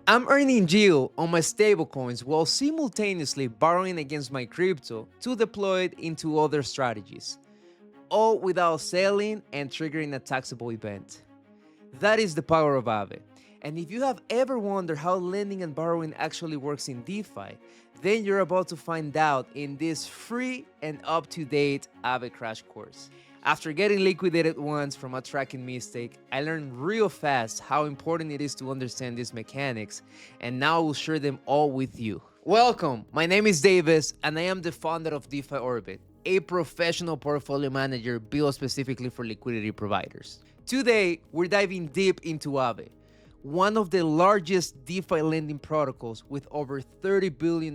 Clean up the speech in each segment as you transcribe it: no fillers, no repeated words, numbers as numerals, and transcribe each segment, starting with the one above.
I'm earning yield on my stablecoins while simultaneously borrowing against my crypto to deploy it into other strategies, all without selling and triggering a taxable event. That is the power of Aave. And if you have ever wondered how lending and borrowing actually works in DeFi, then you're about to find out in this free and up-to-date Aave Crash Course. After getting liquidated once from a tracking mistake, I learned real fast how important it is to understand these mechanics, and now I will share them all with you. Welcome, my name is Davis, and I am the founder of DeFi Orbit, a professional portfolio manager built specifically for liquidity providers. Today, we're diving deep into Aave, one of the largest DeFi lending protocols with over $30 billion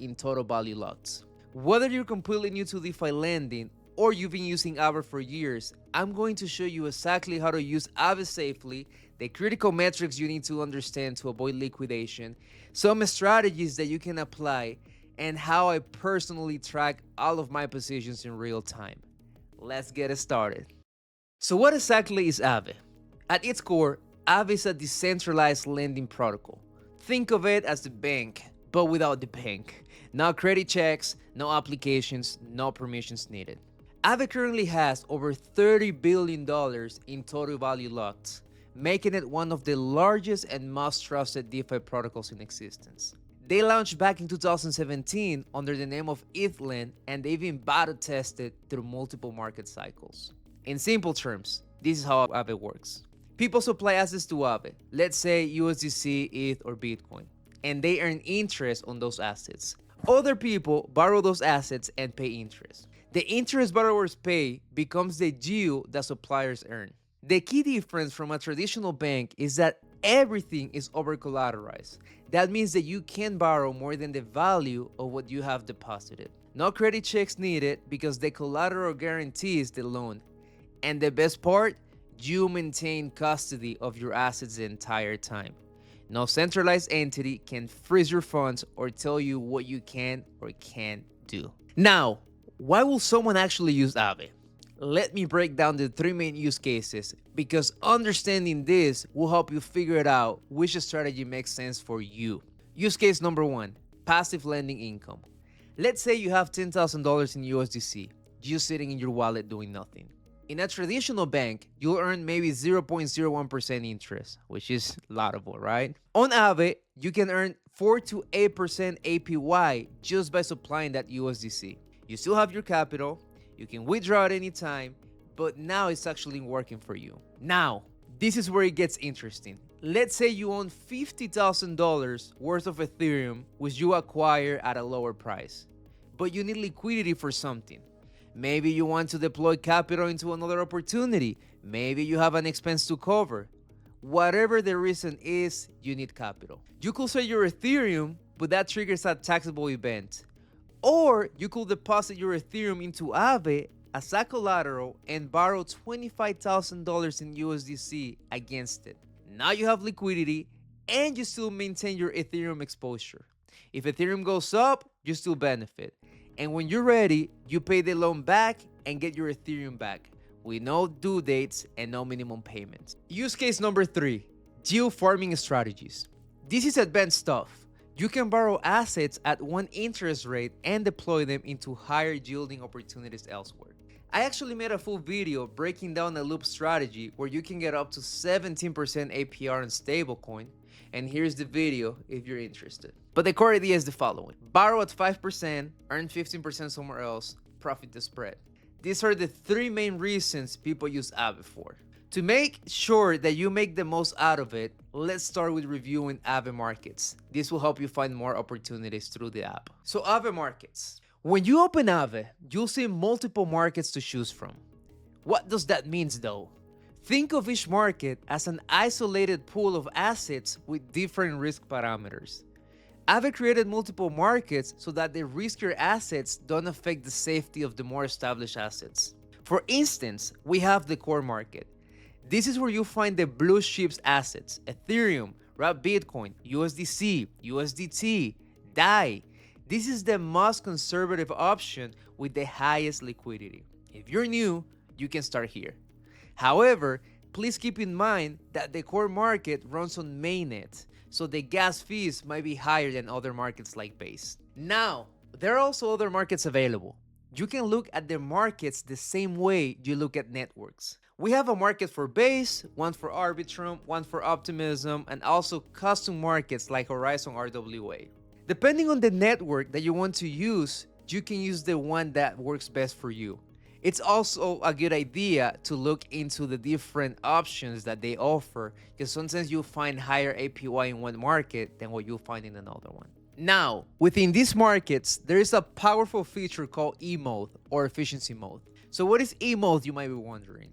in total value locked. Whether you're completely new to DeFi lending or you've been using Aave for years, I'm going to show you exactly how to use Aave safely, the critical metrics you need to understand to avoid liquidation, some strategies that you can apply, and how I personally track all of my positions in real time. Let's get it started. So what exactly is Aave? At its core, Aave is a decentralized lending protocol. Think of it as the bank, but without the bank. No credit checks, no applications, no permissions needed. Aave currently has over $30 billion in total value locked, making it one of the largest and most trusted DeFi protocols in existence. They launched back in 2017 under the name of ETHLend, and they've been beta tested through multiple market cycles. In simple terms, this is how Aave works. People supply assets to Aave, let's say USDC, ETH, or Bitcoin, and they earn interest on those assets. Other people borrow those assets and pay interest. The interest borrowers pay becomes the yield that suppliers earn. The key difference from a traditional bank is that everything is over-collateralized. That means that you can borrow more than the value of what you have deposited. No credit checks needed because the collateral guarantees the loan. And the best part, you maintain custody of your assets the entire time. No centralized entity can freeze your funds or tell you what you can or can't do. Now, why will someone actually use Aave? Let me break down the three main use cases, because understanding this will help you figure it out which strategy makes sense for you. Use case number one, passive lending income. Let's say you have $10,000 in USDC, just sitting in your wallet doing nothing. In a traditional bank, you'll earn maybe 0.01% interest, which is laudable, right? On Aave, you can earn 4 to 8% APY just by supplying that USDC. You still have your capital, you can withdraw at any time, but now it's actually working for you. Now, this is where it gets interesting. Let's say you own $50,000 worth of Ethereum, which you acquire at a lower price, but you need liquidity for something. Maybe you want to deploy capital into another opportunity. Maybe you have an expense to cover. Whatever the reason is, you need capital. You could sell your Ethereum, but that triggers a taxable event. Or you could deposit your Ethereum into Aave as a collateral and borrow $25,000 in USDC against it. Now you have liquidity and you still maintain your Ethereum exposure. If Ethereum goes up, you still benefit. And when you're ready, you pay the loan back and get your Ethereum back with no due dates and no minimum payments. Use case number three, yield farming strategies. This is advanced stuff. You can borrow assets at one interest rate and deploy them into higher yielding opportunities elsewhere. I actually made a full video breaking down a loop strategy where you can get up to 17% APR on stablecoin, and here's the video if you're interested. But the core idea is the following. Borrow at 5%, earn 15% somewhere else, profit the spread. These are the three main reasons people use Aave for. To make sure that you make the most out of it, let's start with reviewing Aave markets. This will help you find more opportunities through the app. So Aave markets. When you open Aave, you'll see multiple markets to choose from. What does that mean though? Think of each market as an isolated pool of assets with different risk parameters. Aave created multiple markets so that the riskier assets don't affect the safety of the more established assets. For instance, we have the core market. This is where you find the blue chips assets, Ethereum, wrapped Bitcoin, USDC, USDT, DAI. This is the most conservative option with the highest liquidity. If you're new, you can start here. However, please keep in mind that the core market runs on mainnet, so the gas fees might be higher than other markets like Base. Now, there are also other markets available. You can look at the markets the same way you look at networks. We have a market for Base, one for Arbitrum, one for Optimism, and also custom markets like Horizon RWA. Depending on the network that you want to use, you can use the one that works best for you. It's also a good idea to look into the different options that they offer, because sometimes you'll find higher APY in one market than what you'll find in another one. Now, within these markets, there is a powerful feature called E-mode or efficiency mode. So what is E-mode, you might be wondering?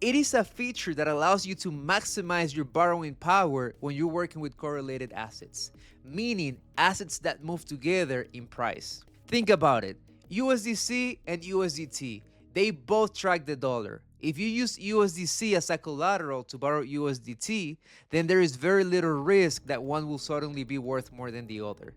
It is a feature that allows you to maximize your borrowing power when you're working with correlated assets, meaning assets that move together in price. Think about it. USDC and USDT, they both track the dollar. If you use USDC as a collateral to borrow USDT, then there is very little risk that one will suddenly be worth more than the other.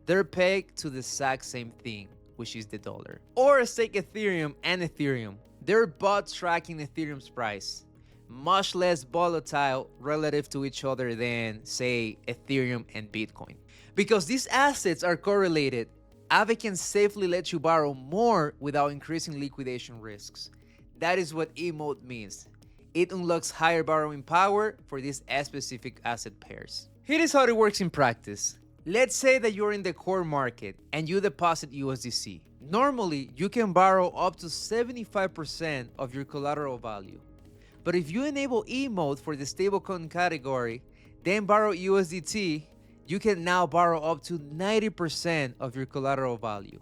They're pegged to the exact same thing, which is the dollar. Or let's take Ethereum and Ethereum. They're both tracking Ethereum's price, much less volatile relative to each other than, say, Ethereum and Bitcoin. Because these assets are correlated, Aave can safely let you borrow more without increasing liquidation risks. That is what E-mode means. It unlocks higher borrowing power for these specific asset pairs. Here is how it works in practice. Let's say that you're in the core market and you deposit USDC. Normally, you can borrow up to 75% of your collateral value. But if you enable E-mode for the stablecoin category, then borrow USDT, you can now borrow up to 90% of your collateral value.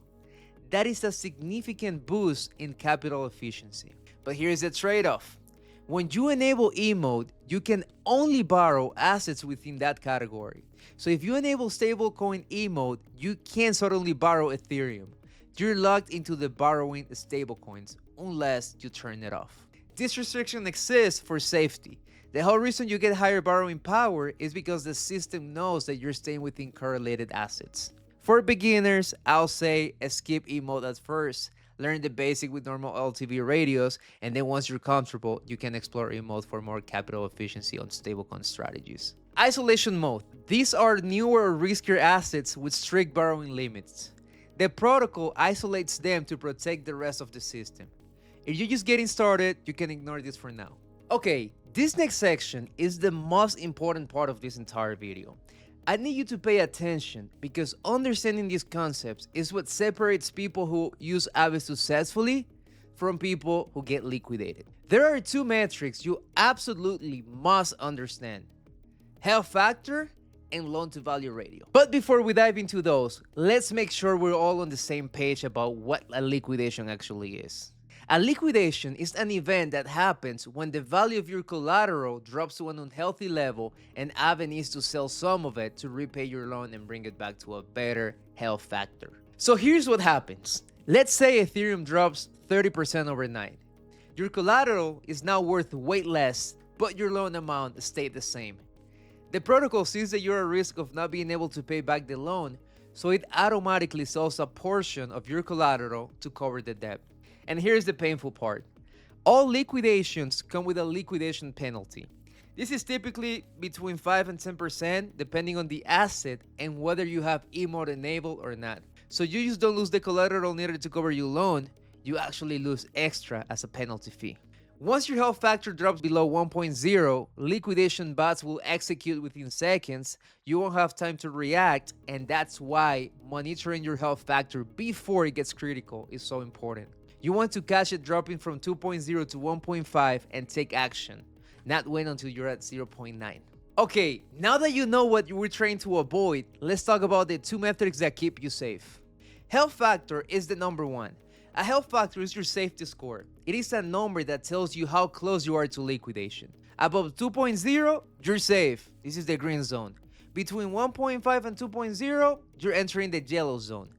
That is a significant boost in capital efficiency. But here's the trade-off. When you enable E-mode, you can only borrow assets within that category. So if you enable stablecoin E-mode, you can't suddenly borrow Ethereum. You're locked into the borrowing stablecoins unless you turn it off. This restriction exists for safety. The whole reason you get higher borrowing power is because the system knows that you're staying within correlated assets. For beginners, I'll say skip E-mode at first. Learn the basic with normal LTV radios, and then once you're comfortable, you can explore E-mode for more capital efficiency on stablecoin strategies. Isolation mode. These are newer or riskier assets with strict borrowing limits. The protocol isolates them to protect the rest of the system. If you're just getting started, you can ignore this for now. Okay, this next section is the most important part of this entire video. I need you to pay attention because understanding these concepts is what separates people who use Aave successfully from people who get liquidated. There are two metrics you absolutely must understand: health factor and loan to value ratio. But before we dive into those, let's make sure we're all on the same page about what a liquidation actually is. A liquidation is an event that happens when the value of your collateral drops to an unhealthy level and Aave needs to sell some of it to repay your loan and bring it back to a better health factor. So here's what happens. Let's say Ethereum drops 30% overnight. Your collateral is now worth way less, but your loan amount stayed the same. The protocol sees that you're at risk of not being able to pay back the loan, so it automatically sells a portion of your collateral to cover the debt. And here's the painful part. All liquidations come with a liquidation penalty. This is typically between 5 and 10% depending on the asset and whether you have E-mode enabled or not. So you just don't lose the collateral needed to cover your loan, you actually lose extra as a penalty fee. Once your health factor drops below 1.0, liquidation bots will execute within seconds. You won't have time to react, and that's why monitoring your health factor before it gets critical is so important. You want to catch it dropping from 2.0 to 1.5 and take action, not wait until you're at 0.9. Okay, now that you know what we're trying to avoid, let's talk about the two metrics that keep you safe. Health factor is the number one. A health factor is your safety score. It is a number that tells you how close you are to liquidation. Above 2.0, you're safe. This is the green zone. Between 1.5 and 2.0, you're entering the yellow zone.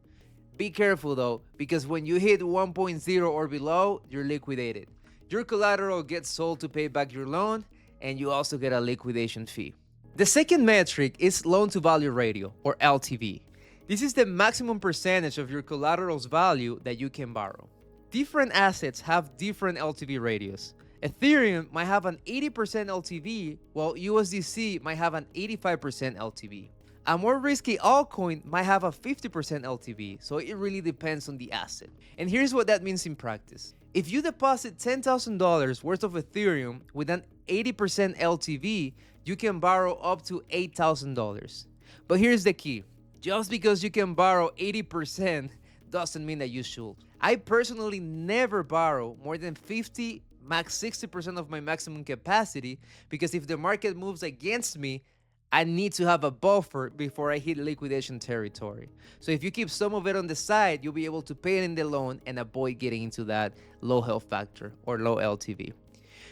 Be careful though, because when you hit 1.0 or below, you're liquidated. Your collateral gets sold to pay back your loan, and you also get a liquidation fee. The second metric is loan to value ratio, or LTV. This is the maximum percentage of your collateral's value that you can borrow. Different assets have different LTV ratios. Ethereum might have an 80% LTV, while USDC might have an 85% LTV. A more risky altcoin might have a 50% LTV, so it really depends on the asset. And here's what that means in practice. If you deposit $10,000 worth of Ethereum with an 80% LTV, you can borrow up to $8,000. But here's the key. Just because you can borrow 80% doesn't mean that you should. I personally never borrow more than 50, max 60% of my maximum capacity, because if the market moves against me, I need to have a buffer before I hit liquidation territory. So if you keep some of it on the side, you'll be able to pay it in the loan and avoid getting into that low health factor or low LTV.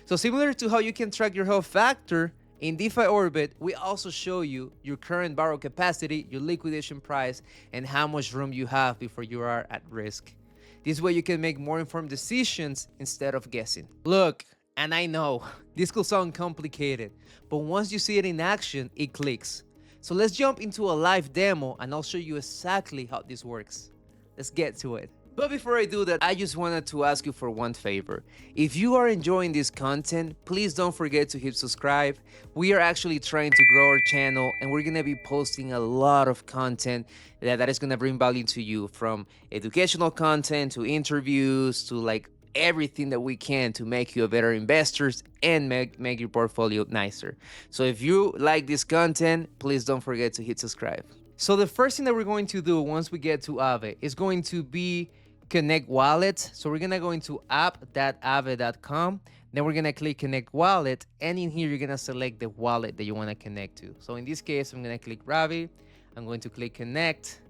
So similar to how you can track your health factor, in DeFi Orbit, we also show you your current borrow capacity, your liquidation price, and how much room you have before you are at risk. This way you can make more informed decisions instead of guessing. Look, and I know, this could sound complicated, but once you see it in action, it clicks. So let's jump into a live demo and I'll show you exactly how this works. Let's get to it. But before I do that, I just wanted to ask you for one favor. If you are enjoying this content, please don't forget to hit subscribe. We are actually trying to grow our channel and we're gonna be posting a lot of content that is gonna bring value to you, from educational content to interviews to like everything that we can to make you a better investor and make your portfolio nicer. So if you like this content, please don't forget to hit subscribe. So the first thing that we're going to do once we get to Aave is going to be connect wallet. So we're gonna go into app.aave.com. Then we're gonna click connect wallet, and in here you're gonna select the wallet that you want to connect to. So in this case, I'm gonna click Ravi. I'm going to click connect,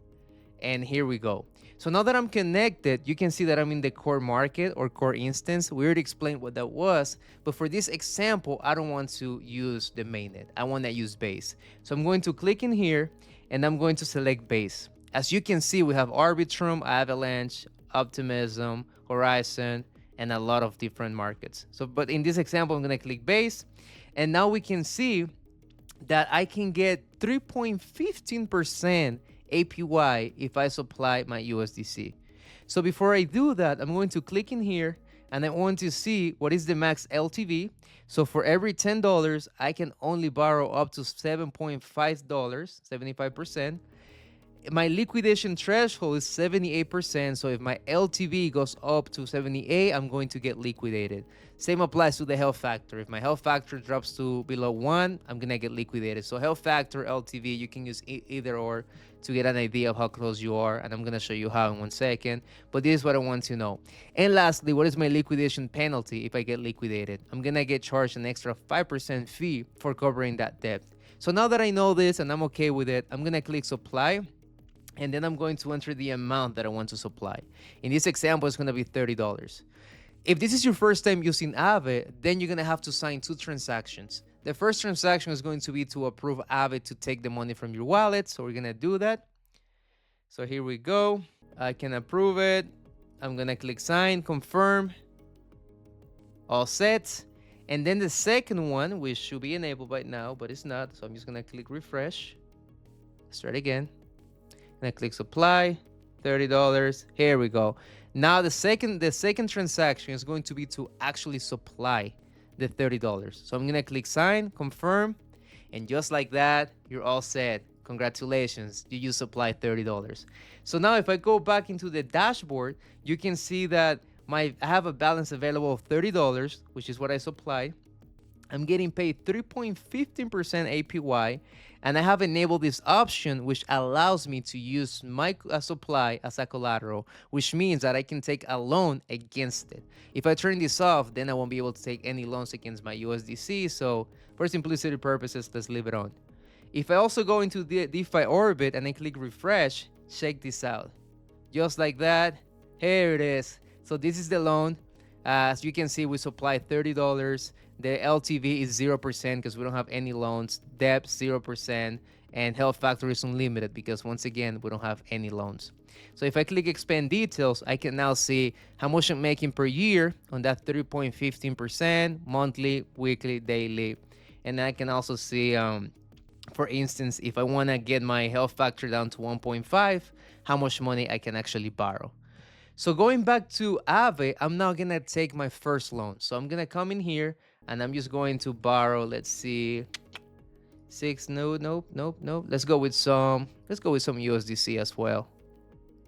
and here we go. So now that I'm connected, you can see that I'm in the core market or core instance. We already explained what that was, but for this example, I don't want to use the mainnet. I want to use base. So I'm going to click in here, and I'm going to select base. As you can see, we have Arbitrum, Avalanche, Optimism, Horizon, and a lot of different markets. So, but in this example, I'm gonna click base, and now we can see that I can get 3.15% APY if I supply my USDC. So before I do that, I'm going to click in here, and I want to see what is the max LTV. So for every $10, I can only borrow up to $7.5, 75%. My liquidation threshold is 78%, so if my LTV goes up to 78, I'm going to get liquidated. Same applies to the health factor. If my health factor drops to below 1, I'm gonna get liquidated. So health factor, LTV, you can use either or to get an idea of how close you are, and I'm gonna show you how in 1 second, but this is what I want to know. And lastly, what is my liquidation penalty if I get liquidated? I'm gonna get charged an extra 5% fee for covering that debt. So now that I know this and I'm okay with it, I'm gonna click supply, and then I'm going to enter the amount that I want to supply. In this example, it's gonna be $30. If this is your first time using Aave, then you're gonna have to sign 2 transactions. The first transaction is going to be to approve Aave to take the money from your wallet. So we're gonna do that. So here we go. I can approve it. I'm gonna click sign, confirm, all set. And then the second one, which should be enabled by now, but it's not. So I'm just gonna click refresh, start again. And I click supply, $30. Here we go. Now the second transaction is going to be to actually supply the $30. So I'm gonna click sign, confirm, and just like that, you're all set. Congratulations, you just supplied $30. So now if I go back into the dashboard, you can see that I have a balance available of $30, which is what I supplied. I'm getting paid 3.15% APY, and I have enabled this option which allows me to use my supply as a collateral, which means that I can take a loan against it. If I turn this off, then I won't be able to take any loans against my USDC, so for simplicity purposes, let's leave it on. If I also go into the DeFi Orbit and I click refresh, check this out. Just like that, here it is. So this is the loan. As you can see, we supplied $30. The LTV is 0% because we don't have any loans. Debt 0%, and health factor is unlimited because once again we don't have any loans. So if I click expand details, I can now see how much I'm making per year on that 3.15%, monthly, weekly, daily, and I can also see, for instance, if I want to get my health factor down to 1.5, how much money I can actually borrow. So going back to Aave, I'm now gonna take my first loan. So I'm gonna come in here and I'm just going to borrow, let's see, six, no, nope. Let's go with some USDC as well.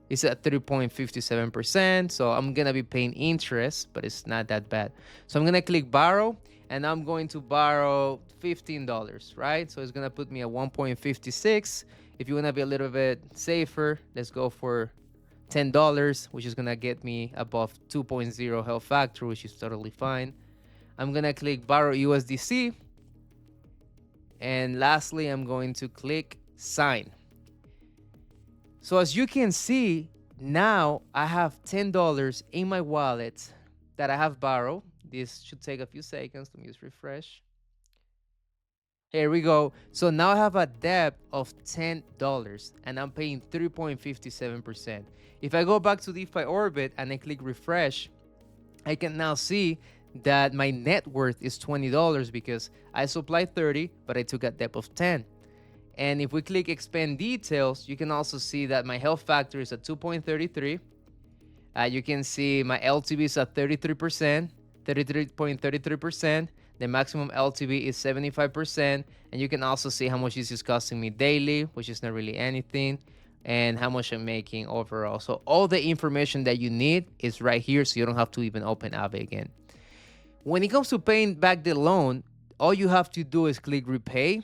It's at 3.57%, so I'm gonna be paying interest, but it's not that bad. So I'm gonna click borrow, and I'm going to borrow $15, right? So it's gonna put me at 1.56. If you wanna be a little bit safer, let's go for $10, which is gonna get me above 2.0 health factor, which is totally fine. I'm gonna click borrow USDC, and lastly, I'm going to click sign. So as you can see, now I have $10 in my wallet that I have borrowed. This should take a few seconds. Let me just refresh. Here we go. So now I have a debt of $10 and I'm paying 3.57%. If I go back to DeFi Orbit and I click refresh, I can now see that my net worth is $20 because I supplied 30, but I took a debt of 10. And if we click expand details, you can also see that my health factor is at 2.33. You can see my LTV is at 33%, 33.33%. The maximum LTV is 75%. And you can also see how much this is costing me daily, which is not really anything, and how much I'm making overall. So all the information that you need is right here, so you don't have to even open Aave again. When it comes to paying back the loan, all you have to do is click repay.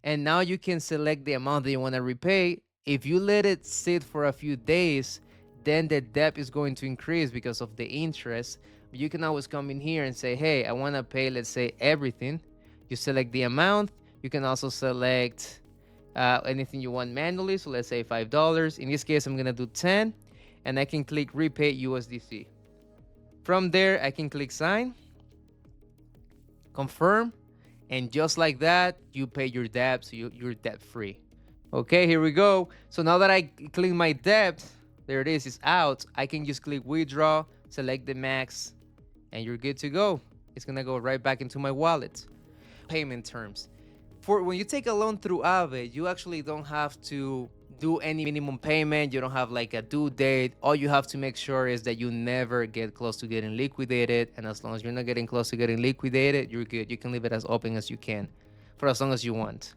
And now you can select the amount that you want to repay. If you let it sit for a few days, then the debt is going to increase because of the interest. You can always come in here and say, hey, I want to pay, let's say, everything. You select the amount. You can also select anything you want manually. So let's say $5. In this case, I'm going to do 10. And I can click repay USDC. From there, I can click sign, confirm. And just like that, you pay your debt, so you're debt free. Okay, here we go. So now that I click my debt, there it is, it's out. I can just click withdraw, select the max, and you're good to go. It's gonna go right back into my wallet. Payment terms. For when you take a loan through Aave, you actually don't have to do any minimum payment. You don't have like a due date. All you have to make sure is that you never get close to getting liquidated. And as long as you're not getting close to getting liquidated, you're good. You can leave it as open as you can for as long as you want.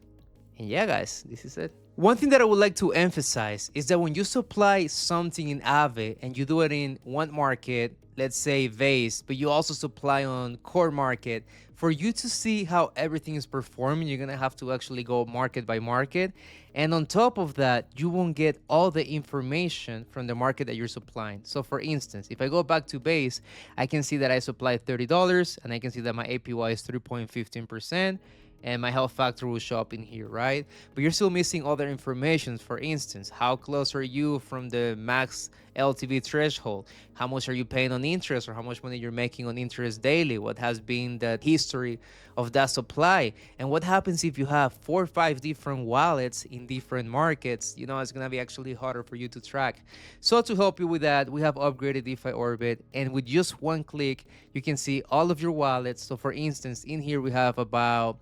And yeah, guys, this is it. One thing that I would like to emphasize is that when you supply something in Aave and you do it in one market, let's say Vase, but you also supply on core market, for you to see how everything is performing, you're gonna have to actually go market by market. And on top of that, you won't get all the information from the market that you're supplying. So for instance, if I go back to Base, I can see that I supplied $30 and I can see that my APY is 3.15%. And my health factor will show up in here, right? But you're still missing other information. For instance, how close are you from the max LTV threshold? How much are you paying on interest, or how much money you're making on interest daily? What has been the history of that supply? And what happens if you have 4 or 5 different wallets in different markets? You know, it's gonna be actually harder for you to track. So to help you with that, we have upgraded DeFi Orbit, and with just one click, you can see all of your wallets. So for instance, in here we have about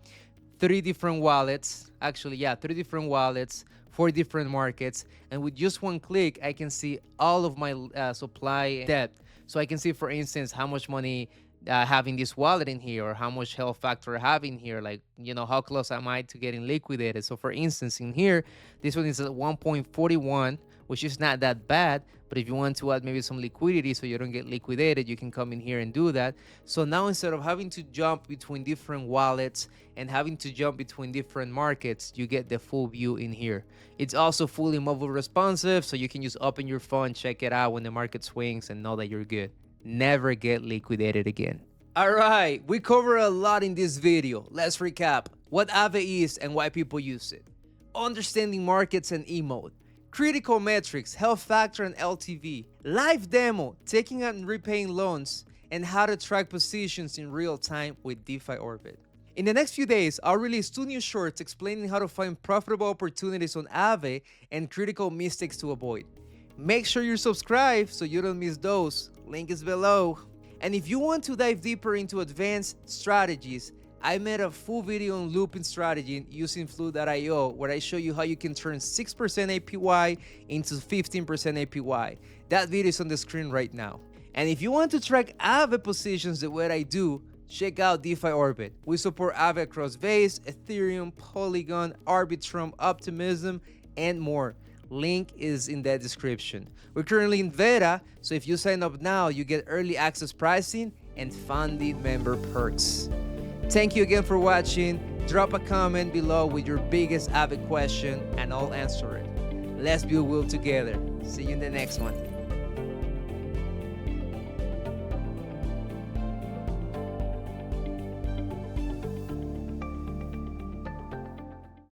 3 different wallets, 3 different wallets, 4 different markets, and with just one click, I can see all of my supply debt. So I can see, for instance, how much money I have in this wallet in here, or how much health factor I have in here, like, you know, how close am I to getting liquidated. So for instance, in here, this one is at 1.41, which is not that bad. But if you want to add maybe some liquidity so you don't get liquidated, you can come in here and do that. So now instead of having to jump between different wallets and having to jump between different markets, you get the full view in here. It's also fully mobile responsive, so you can just open your phone, check it out when the market swings, and know that you're good. Never get liquidated again. All right, we cover a lot in this video. Let's recap what Aave is and why people use it. Understanding markets and E-mode. Critical metrics, health factor and LTV, live demo, taking out and repaying loans, and how to track positions in real time with DeFi Orbit. In the next few days, I'll release 2 new shorts explaining how to find profitable opportunities on Aave and critical mistakes to avoid. Make sure you're subscribed so you don't miss those. Link is below. And if you want to dive deeper into advanced strategies, I made a full video on looping strategy using Flu.io where I show you how you can turn 6% APY into 15% APY. That video is on the screen right now. And if you want to track Aave positions the way I do, check out DeFi Orbit. We support Aave across Base, Ethereum, Polygon, Arbitrum, Optimism, and more. Link is in the description. We're currently in beta, so if you sign up now, you get early access pricing and funded member perks. Thank you again for watching. Drop a comment below with your biggest Aave question and I'll answer it. Let's build wealth together. See you in the next one.